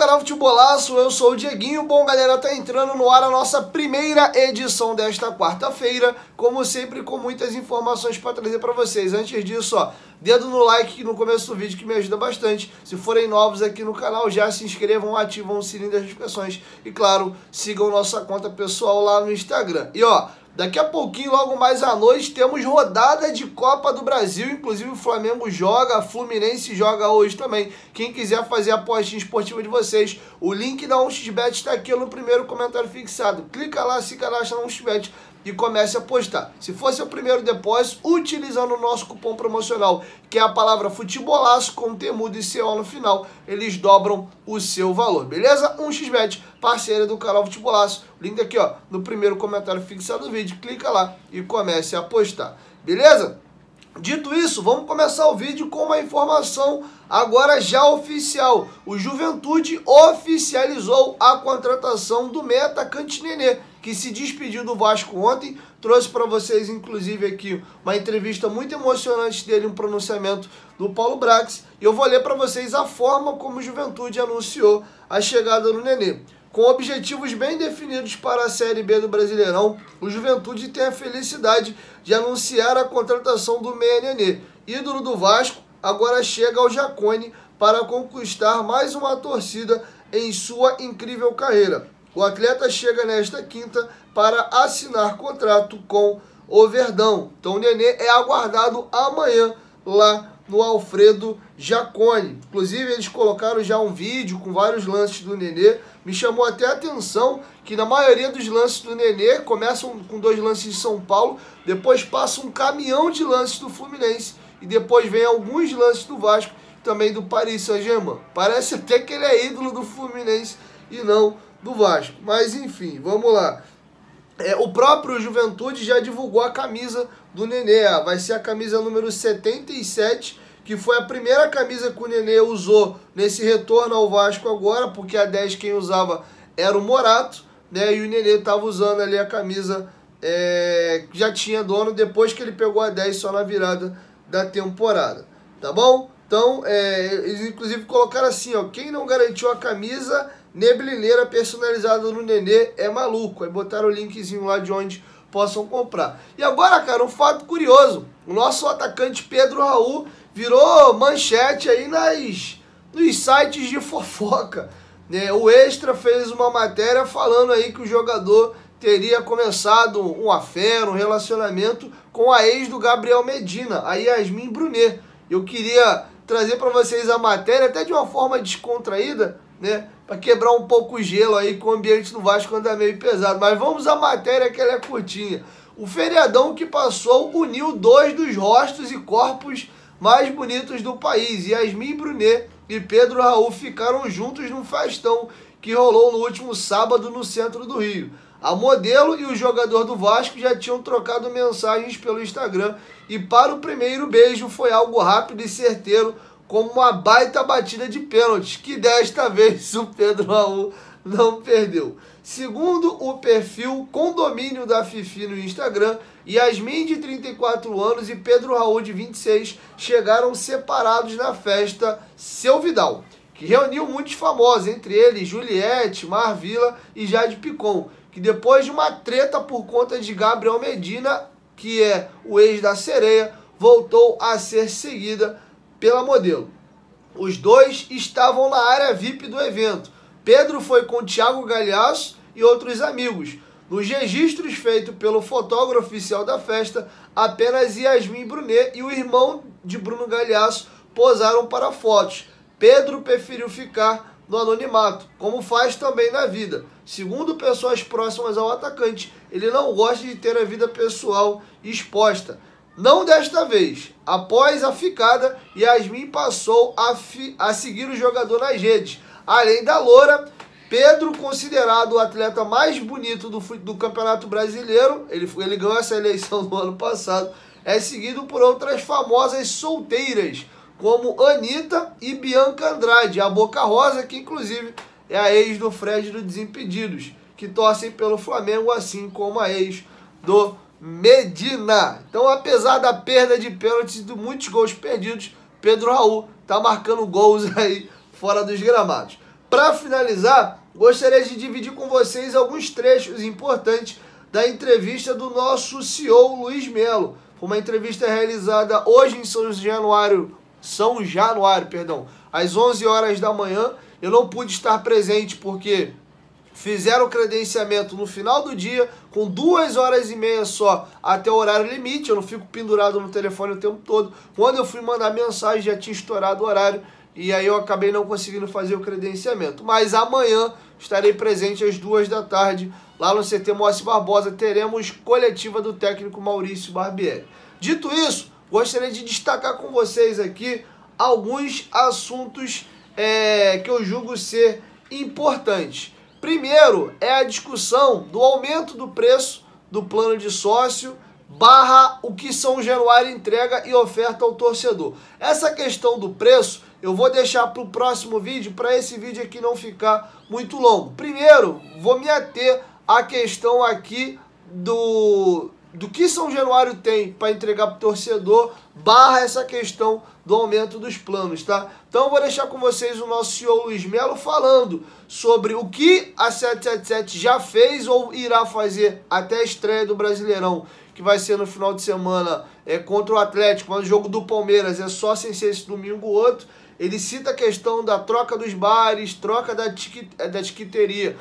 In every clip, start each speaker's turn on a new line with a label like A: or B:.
A: canal Futebolaço, eu sou o Dieguinho. Bom, galera, tá entrando no ar a nossa primeira edição desta quarta-feira, como sempre, com muitas informações para trazer para vocês. Antes disso, ó, dedo no like no começo do vídeo que me ajuda bastante. Se forem novos aqui no canal, já se inscrevam, ativam o sininho das notificações e, claro, sigam nossa conta pessoal lá no Instagram. E, ó, daqui a pouquinho, logo mais à noite, temos rodada de Copa do Brasil. Inclusive o Flamengo joga, a Fluminense joga hoje também. Quem quiser fazer a apostinha esportiva de vocês, o link da 1xBet está aqui no primeiro comentário fixado. Clica lá, se cadastra na 1xBet e comece a apostar. Se for seu primeiro depósito, utilizando o nosso cupom promocional, que é a palavra Futebolaço, com temudo e CO no final, eles dobram o seu valor, beleza? 1xBet, parceira do canal Futebolaço. Link aqui, ó, no primeiro comentário fixado do vídeo. Clica lá e comece a apostar, beleza? Dito isso, vamos começar o vídeo com uma informação agora já oficial. O Juventude oficializou a contratação do meia atacante Nenê, que se despediu do Vasco ontem. Trouxe para vocês, inclusive, aqui uma entrevista muito emocionante dele, um pronunciamento do Paulo Brax. E eu vou ler para vocês a forma como o Juventude anunciou a chegada do Nenê. Com objetivos bem definidos para a Série B do Brasileirão, o Juventude tem a felicidade de anunciar a contratação do meia Nenê. Ídolo do Vasco, agora chega ao Jacone para conquistar mais uma torcida em sua incrível carreira. O atleta chega nesta quinta para assinar contrato com o Verdão. Então o Nenê é aguardado amanhã lá no Alfredo Jacone. Inclusive eles colocaram já um vídeo com vários lances do Nenê. Me chamou até a atenção que na maioria dos lances do Nenê começam com 2 lances de São Paulo, depois passa um caminhão de lances do Fluminense e depois vem alguns lances do Vasco, também do Paris Saint-Germain. Parece até que ele é ídolo do Fluminense e não do Vasco. Mas enfim, vamos lá. O próprio Juventude já divulgou a camisa do Nenê. Vai ser a camisa número 77, que foi a primeira camisa que o Nenê usou nesse retorno ao Vasco agora, porque a 10 quem usava era o Morato, né? E o Nenê estava usando ali a camisa que já tinha dono depois que ele pegou a 10 só na virada da temporada, tá bom? Então, eles inclusive colocaram assim, ó, quem não garantiu a camisa neblineira personalizada no Nenê é maluco. Aí botaram o linkzinho lá de onde possam comprar. E agora, cara, um fato curioso. O nosso atacante Pedro Raul virou manchete aí nos sites de fofoca, né? O Extra fez uma matéria falando aí que o jogador teria começado um affair, um relacionamento com a ex do Gabriel Medina, a Yasmin Brunet. Eu queria trazer para vocês a matéria até de uma forma descontraída, né? Para quebrar um pouco o gelo aí com o ambiente do Vasco anda meio pesado. Mas vamos à matéria que ela é curtinha. O feriadão que passou uniu 2 dos rostos e corpos mais bonitos do país. Yasmin Brunet e Pedro Raul ficaram juntos num festão que rolou no último sábado no centro do Rio. A modelo e o jogador do Vasco já tinham trocado mensagens pelo Instagram e para o primeiro beijo foi algo rápido e certeiro, como uma baita batida de pênalti, que desta vez o Pedro Raul não perdeu. Segundo o perfil Condomínio da Fifi no Instagram, Yasmin, de 34 anos, e Pedro Raul, de 26, chegaram separados na festa Seu Vidal, que reuniu muitos famosos, entre eles Juliette, Marvila e Jade Picon, que depois de uma treta por conta de Gabriel Medina, que é o ex da Sereia, voltou a ser seguida pela modelo. Os dois estavam na área VIP do evento. Pedro foi com Thiago Galhaço e outros amigos. Nos registros feitos pelo fotógrafo oficial da festa, apenas Yasmin Brunet e o irmão de Bruno Galhaço posaram para fotos. Pedro preferiu ficar no anonimato, como faz também na vida. Segundo pessoas próximas ao atacante, ele não gosta de ter a vida pessoal exposta. Não desta vez. Após a ficada, Yasmin passou a seguir o jogador nas redes. Além da loura, Pedro, considerado o atleta mais bonito do Campeonato Brasileiro, ele ganhou essa eleição no ano passado, é seguido por outras famosas solteiras, como Anitta e Bianca Andrade, a Boca Rosa, que inclusive é a ex do Fred do Desimpedidos, que torcem pelo Flamengo, assim como a ex do Medina. Então, apesar da perda de pênaltis e de muitos gols perdidos, Pedro Raul tá marcando gols aí fora dos gramados. Para finalizar, gostaria de dividir com vocês alguns trechos importantes da entrevista do nosso CEO, Luiz Melo. Foi uma entrevista realizada hoje em São Januário, às 11 horas da manhã. Eu não pude estar presente porque fizeram o credenciamento no final do dia, com 2h30 só até o horário limite. Eu não fico pendurado no telefone o tempo todo. Quando eu fui mandar mensagem, já tinha estourado o horário, e aí eu acabei não conseguindo fazer o credenciamento. Mas amanhã estarei presente às 2 da tarde, lá no CT Moacir Barbosa. Teremos coletiva do técnico Maurício Barbieri. Dito isso, gostaria de destacar com vocês aqui alguns assuntos que eu julgo ser importantes. Primeiro é a discussão do aumento do preço do plano de sócio / o que São Januário entrega e oferta ao torcedor. Essa questão do preço eu vou deixar para o próximo vídeo, para esse vídeo aqui não ficar muito longo. Primeiro, vou me ater à questão aqui do que São Januário tem para entregar para o torcedor / essa questão do aumento dos planos, tá? Então eu vou deixar com vocês o nosso CEO Luiz Melo falando sobre o que a 777 já fez ou irá fazer até a estreia do Brasileirão, que vai ser no final de semana contra o Atlético, mas o jogo do Palmeiras é só sem ser esse domingo ou outro. Ele cita a questão da troca dos bares, troca da tiqueteria,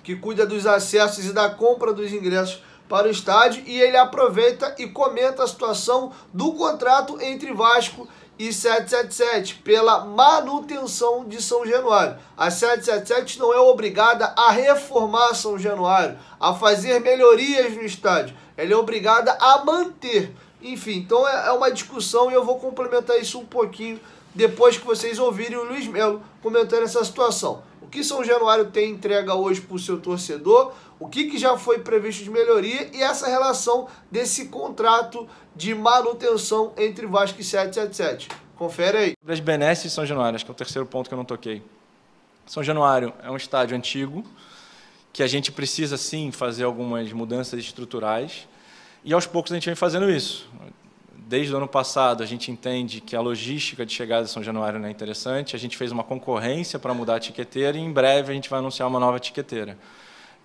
A: que cuida dos acessos e da compra dos ingressos para o estádio, e ele aproveita e comenta a situação do contrato entre Vasco e 777 pela manutenção de São Januário. A 777 não é obrigada a reformar São Januário, a fazer melhorias no estádio. Ela é obrigada a manter. Enfim, então é uma discussão, e eu vou complementar isso um pouquinho depois que vocês ouvirem o Luiz Melo comentando essa situação. O que São Januário tem entrega hoje para o seu torcedor, o que já foi previsto de melhoria e essa relação desse contrato de manutenção entre Vasco e 777. Confere aí.
B: Sobre as benesses de São Januário, acho que é o terceiro ponto que eu não toquei. São Januário é um estádio antigo, que a gente precisa sim fazer algumas mudanças estruturais, e aos poucos a gente vem fazendo isso. Desde o ano passado, a gente entende que a logística de chegada de São Januário não é interessante, a gente fez uma concorrência para mudar a tiqueteira, e em breve a gente vai anunciar uma nova tiqueteira.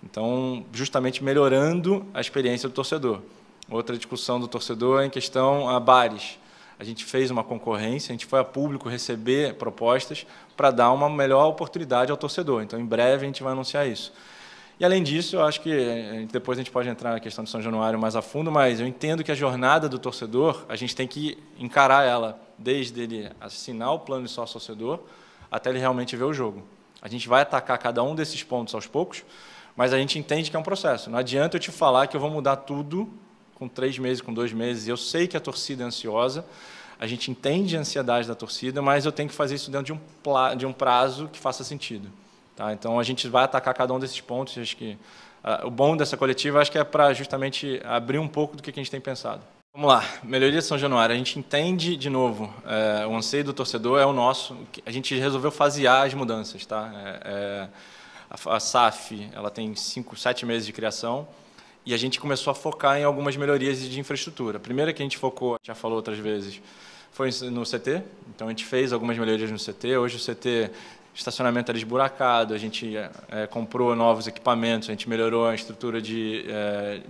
B: Então, justamente melhorando a experiência do torcedor. Outra discussão do torcedor é em questão a bares. A gente fez uma concorrência, a gente foi a público receber propostas para dar uma melhor oportunidade ao torcedor. Então, em breve, a gente vai anunciar isso. E, além disso, eu acho que depois a gente pode entrar na questão de São Januário mais a fundo, mas eu entendo que a jornada do torcedor, a gente tem que encarar ela desde ele assinar o plano de sócio-torcedor até ele realmente ver o jogo. A gente vai atacar cada um desses pontos aos poucos, mas a gente entende que é um processo. Não adianta eu te falar que eu vou mudar tudo com 3 meses, com 2 meses. Eu sei que a torcida é ansiosa, a gente entende a ansiedade da torcida, mas eu tenho que fazer isso dentro de um prazo que faça sentido. Tá? Então, a gente vai atacar cada um desses pontos. Acho que o bom dessa coletiva acho que é para justamente abrir um pouco do que a gente tem pensado. Vamos lá, melhoria de São Januário. A gente entende, de novo, o anseio do torcedor é o nosso. A gente resolveu fasear as mudanças. Tá? A SAF ela tem 7 meses de criação, e a gente começou a focar em algumas melhorias de infraestrutura. A primeira que a gente focou, já falou outras vezes, foi no CT. Então, a gente fez algumas melhorias no CT. Hoje o CT, estacionamento era esburacado, a gente comprou novos equipamentos, a gente melhorou a estrutura de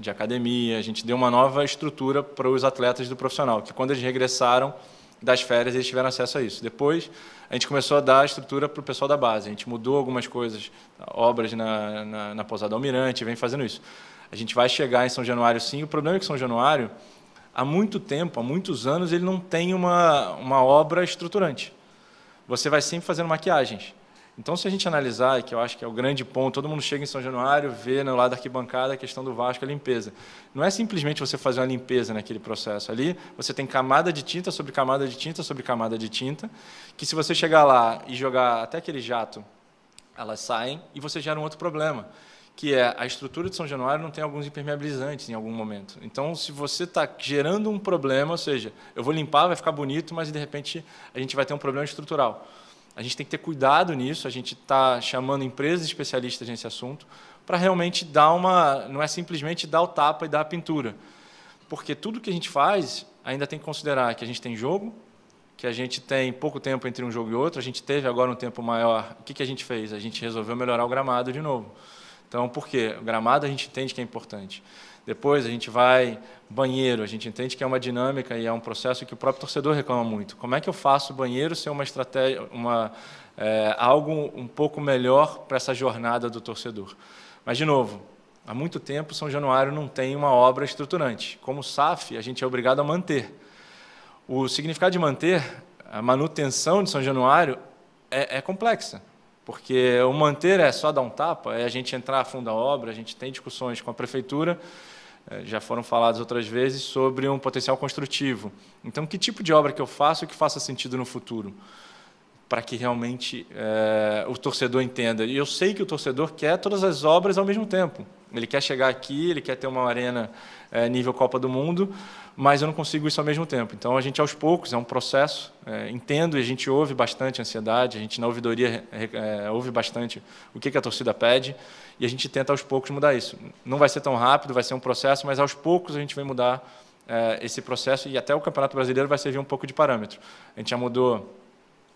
B: academia, a gente deu uma nova estrutura para os atletas do profissional, que quando eles regressaram das férias, eles tiveram acesso a isso. Depois, a gente começou a dar a estrutura para o pessoal da base. A gente mudou algumas coisas, obras na Pousada Almirante, vem fazendo isso. A gente vai chegar em São Januário, sim. O problema é que São Januário, há muito tempo, há muitos anos, ele não tem uma obra estruturante. Você vai sempre fazendo maquiagens. Então, se a gente analisar, que eu acho que é o grande ponto, todo mundo chega em São Januário, vê no lado da arquibancada a questão do Vasco, a limpeza. Não é simplesmente você fazer uma limpeza naquele processo. Ali, você tem camada de tinta sobre camada de tinta sobre camada de tinta, que se você chegar lá e jogar até aquele jato, elas saem e você gera um outro problema, que é a estrutura de São Januário não tem alguns impermeabilizantes em algum momento. Então, se você está gerando um problema, ou seja, eu vou limpar, vai ficar bonito, mas de repente a gente vai ter um problema estrutural. A gente tem que ter cuidado nisso, a gente está chamando empresas especialistas nesse assunto para realmente dar não é simplesmente dar o tapa e dar a pintura. Porque tudo que a gente faz ainda tem que considerar que a gente tem jogo, que a gente tem pouco tempo entre um jogo e outro, a gente teve agora um tempo maior. O que a gente fez? A gente resolveu melhorar o gramado de novo. Então, por quê? O gramado a gente entende que é importante. Depois a gente vai banheiro, a gente entende que é uma dinâmica e é um processo que o próprio torcedor reclama muito. Como é que eu faço o banheiro ser uma estratégia, algo um pouco melhor para essa jornada do torcedor? Mas, de novo, há muito tempo São Januário não tem uma obra estruturante. Como SAF, a gente é obrigado a manter. O significado de manter, a manutenção de São Januário é complexa. Porque o manter é só dar um tapa, é a gente entrar a fundo da obra, a gente tem discussões com a prefeitura, já foram faladas outras vezes, sobre um potencial construtivo. Então, que tipo de obra que eu faço que faça sentido no futuro? Para que realmente o torcedor entenda. E eu sei que o torcedor quer todas as obras ao mesmo tempo. Ele quer chegar aqui, ele quer ter uma arena nível Copa do Mundo, mas eu não consigo isso ao mesmo tempo. Então, a gente, aos poucos, é um processo, entendo e a gente ouve bastante a ansiedade, a gente, na ouvidoria, ouve bastante o que a torcida pede, e a gente tenta, aos poucos, mudar isso. Não vai ser tão rápido, vai ser um processo, mas, aos poucos, a gente vai mudar esse processo, e até o Campeonato Brasileiro vai servir um pouco de parâmetro. A gente já mudou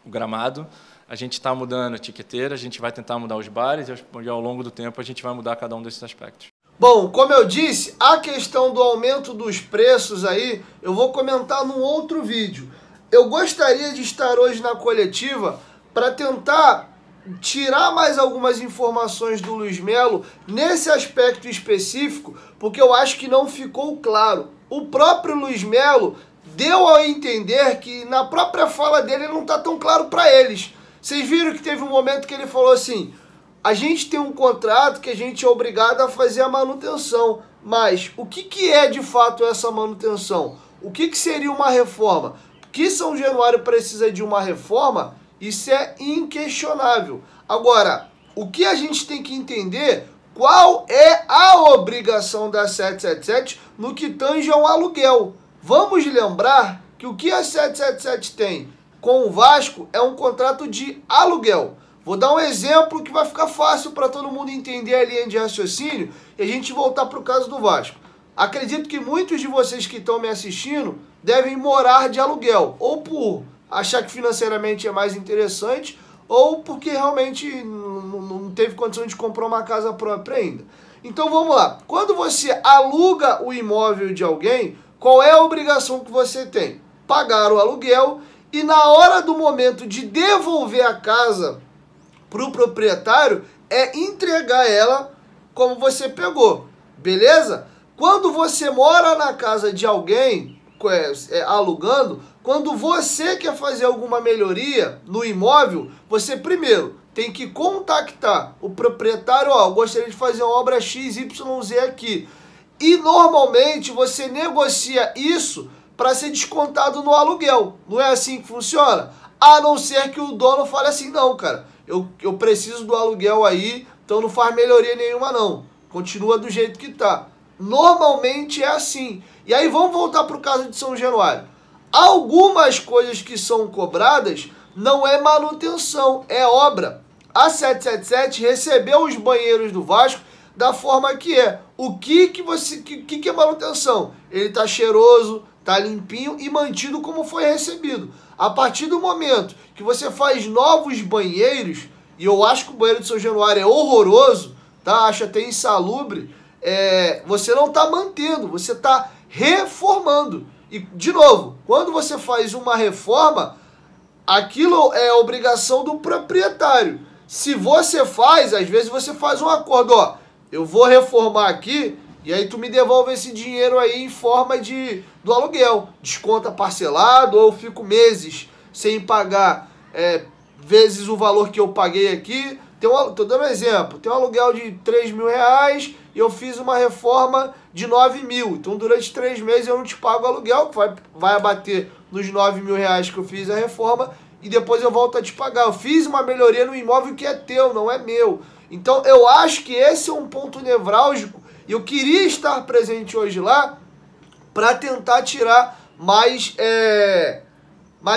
B: o gramado, a gente está mudando a tiqueteira, a gente vai tentar mudar os bares, e, ao longo do tempo, a gente vai mudar cada um desses aspectos.
A: Bom, como eu disse, a questão do aumento dos preços aí, eu vou comentar num outro vídeo. Eu gostaria de estar hoje na coletiva para tentar tirar mais algumas informações do Luiz Melo nesse aspecto específico, porque eu acho que não ficou claro. O próprio Luiz Melo deu a entender que na própria fala dele não está tão claro para eles. Vocês viram que teve um momento que ele falou assim: a gente tem um contrato que a gente é obrigado a fazer a manutenção, mas o que é de fato essa manutenção? O que seria uma reforma? Que São Januário precisa de uma reforma, isso é inquestionável. Agora, o que a gente tem que entender, qual é a obrigação da 777 no que tange ao aluguel? Vamos lembrar que o que a 777 tem com o Vasco é um contrato de aluguel. Vou dar um exemplo que vai ficar fácil para todo mundo entender a linha de raciocínio e a gente voltar para o caso do Vasco. Acredito que muitos de vocês que estão me assistindo devem morar de aluguel, ou por achar que financeiramente é mais interessante, ou porque realmente não teve condição de comprar uma casa própria ainda. Então vamos lá. Quando você aluga o imóvel de alguém, qual é a obrigação que você tem? Pagar o aluguel e na hora do momento de devolver a casa para o proprietário, é entregar ela como você pegou, beleza? Quando você mora na casa de alguém, alugando, quando você quer fazer alguma melhoria no imóvel, você primeiro tem que contactar o proprietário, ó, eu gostaria de fazer uma obra XYZ aqui. E normalmente você negocia isso para ser descontado no aluguel. Não é assim que funciona? A não ser que o dono fale assim: não, cara, eu preciso do aluguel aí, então não faz melhoria nenhuma não. Continua do jeito que tá. Normalmente é assim. E aí vamos voltar para o caso de São Januário. Algumas coisas que são cobradas não é manutenção, é obra. A 777 recebeu os banheiros do Vasco da forma que é. O que é manutenção? Ele tá cheiroso, tá limpinho e mantido como foi recebido. A partir do momento que você faz novos banheiros, e eu acho que o banheiro de São Januário é horroroso, tá? Acho até insalubre, você não está mantendo, você está reformando. E, de novo, quando você faz uma reforma, aquilo é obrigação do proprietário. Se você faz, às vezes você faz um acordo, ó, eu vou reformar aqui, e aí tu me devolve esse dinheiro aí em forma do aluguel. Desconta parcelado, ou eu fico meses sem pagar vezes o valor que eu paguei aqui. Tô dando um exemplo, tem um aluguel de 3 mil reais e eu fiz uma reforma de 9 mil. Então durante 3 meses eu não te pago o aluguel, que vai abater nos 9 mil reais que eu fiz a reforma, e depois eu volto a te pagar. Eu fiz uma melhoria no imóvel que é teu, não é meu. Então eu acho que esse é um ponto nevrálgico e eu queria estar presente hoje lá para tentar tirar mais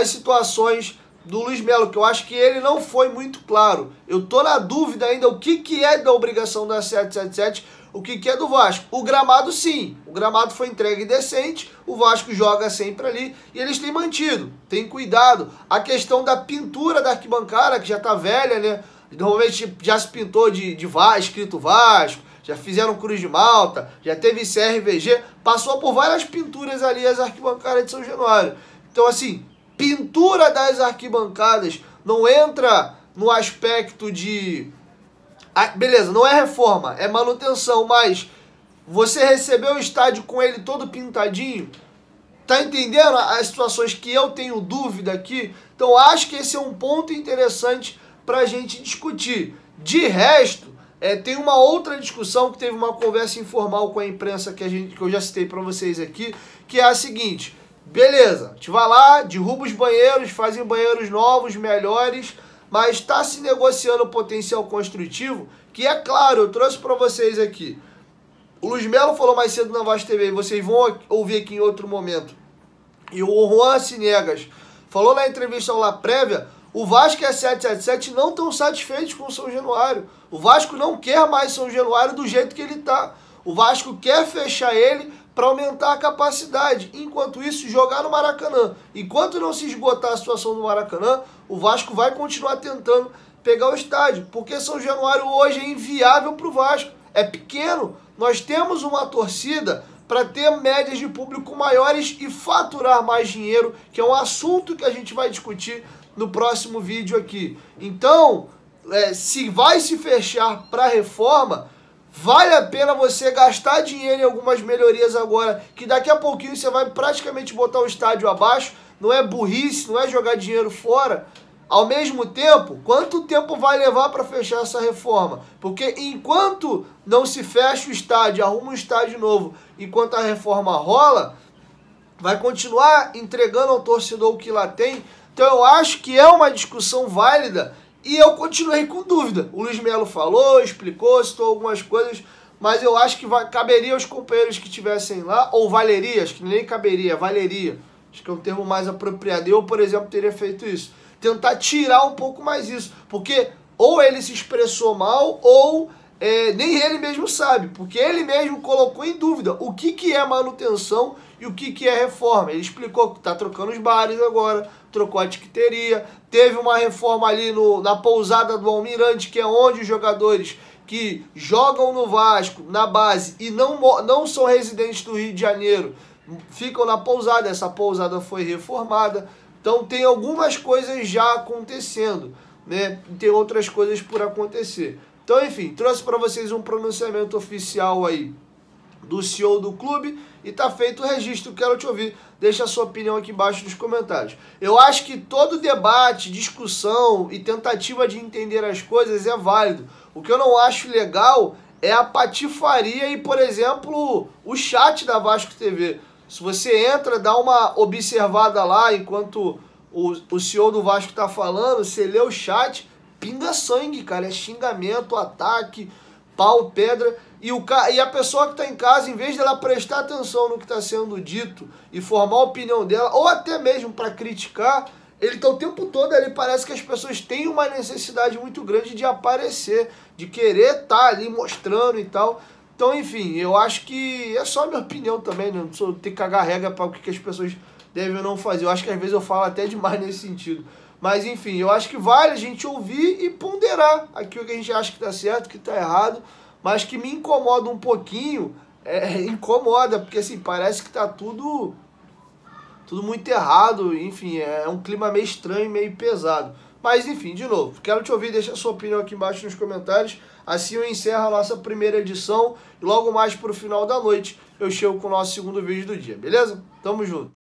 A: situações do Luiz Melo, que eu acho que ele não foi muito claro. Eu tô na dúvida ainda o que é da obrigação da 777, o que é do Vasco. O gramado, sim. O gramado foi entregue decente, o Vasco joga sempre ali e eles têm mantido, têm cuidado. A questão da pintura da arquibancada, que já tá velha, né? Normalmente já se pintou de Vasco, escrito Vasco, já fizeram Cruz de Malta, já teve CRVG, passou por várias pinturas ali as arquibancadas de São Januário. Então, assim, pintura das arquibancadas não entra no aspecto de... beleza, não é reforma, é manutenção, mas você recebeu o estádio com ele todo pintadinho, tá entendendo as situações que eu tenho dúvida aqui? Então, acho que esse é um ponto interessante para a gente discutir. De resto, tem uma outra discussão que teve uma conversa informal com a imprensa que eu já citei para vocês aqui, que é a seguinte: beleza, a gente vai lá, derruba os banheiros, fazem banheiros novos, melhores, mas está se negociando potencial construtivo, que é claro, eu trouxe para vocês aqui. O Luiz Melo falou mais cedo na Vasco TV, vocês vão ouvir aqui em outro momento. E o Juan Cinegas falou na entrevista lá prévia, o Vasco e a 777 não estão satisfeitos com o São Januário. O Vasco não quer mais São Januário do jeito que ele está. O Vasco quer fechar ele para aumentar a capacidade. Enquanto isso, jogar no Maracanã. Enquanto não se esgotar a situação do Maracanã, o Vasco vai continuar tentando pegar o estádio. Porque São Januário hoje é inviável para o Vasco. É pequeno. Nós temos uma torcida para ter médias de público maiores e faturar mais dinheiro, que é um assunto que a gente vai discutir no próximo vídeo aqui. Então, se vai se fechar para reforma, vale a pena você gastar dinheiro em algumas melhorias agora, que daqui a pouquinho você vai praticamente botar o estádio abaixo. Não é burrice, não é jogar dinheiro fora. Ao mesmo tempo, quanto tempo vai levar para fechar essa reforma? Porque enquanto não se fecha o estádio, arruma um estádio novo, enquanto a reforma rola, vai continuar entregando ao torcedor o que lá tem. Então eu acho que é uma discussão válida e eu continuei com dúvida. O Luiz Melo falou, explicou, citou algumas coisas, mas eu acho que caberia aos companheiros que estivessem lá, ou valeria, acho que nem caberia, valeria. Acho que é um termo mais apropriado. Eu, por exemplo, teria feito isso. Tentar tirar um pouco mais isso. Porque ou ele se expressou mal, ou nem ele mesmo sabe. Porque ele mesmo colocou em dúvida o que é manutenção e o que é reforma. Ele explicou que está trocando os bares agora, trocou a tiqueteria, teve uma reforma ali na pousada do Almirante, que é onde os jogadores que jogam no Vasco, na base, e não são residentes do Rio de Janeiro, ficam na pousada. Essa pousada foi reformada. Então tem algumas coisas já acontecendo, né? E tem outras coisas por acontecer. Então, enfim, trouxe para vocês um pronunciamento oficial aí do CEO do clube e tá feito o registro. Quero te ouvir. Deixa a sua opinião aqui embaixo nos comentários. Eu acho que todo debate, discussão e tentativa de entender as coisas é válido. O que eu não acho legal é a patifaria e, por exemplo, o chat da Vasco TV. Se você entra, dá uma observada lá enquanto o CEO do Vasco tá falando, você lê o chat, pinga sangue, cara. É xingamento, ataque, pau, pedra. E a pessoa que tá em casa, em vez dela prestar atenção no que tá sendo dito e formar a opinião dela, ou até mesmo para criticar, ele tá o tempo todo ali. Parece que as pessoas têm uma necessidade muito grande de aparecer, de querer estar ali mostrando e tal. Então, enfim, eu acho que é só a minha opinião também, né? Não sou ter que cagar regra para o que as pessoas devem ou não fazer. Eu acho que às vezes eu falo até demais nesse sentido. Mas, enfim, eu acho que vale a gente ouvir e ponderar aquilo que a gente acha que tá certo, que tá errado, mas que me incomoda um pouquinho, incomoda, porque assim, parece que tá tudo muito errado, enfim, é um clima meio estranho, meio pesado. Mas, enfim, de novo, quero te ouvir, deixa a sua opinião aqui embaixo nos comentários. Assim eu encerro a nossa primeira edição e logo mais pro final da noite eu chego com o nosso segundo vídeo do dia, beleza? Tamo junto!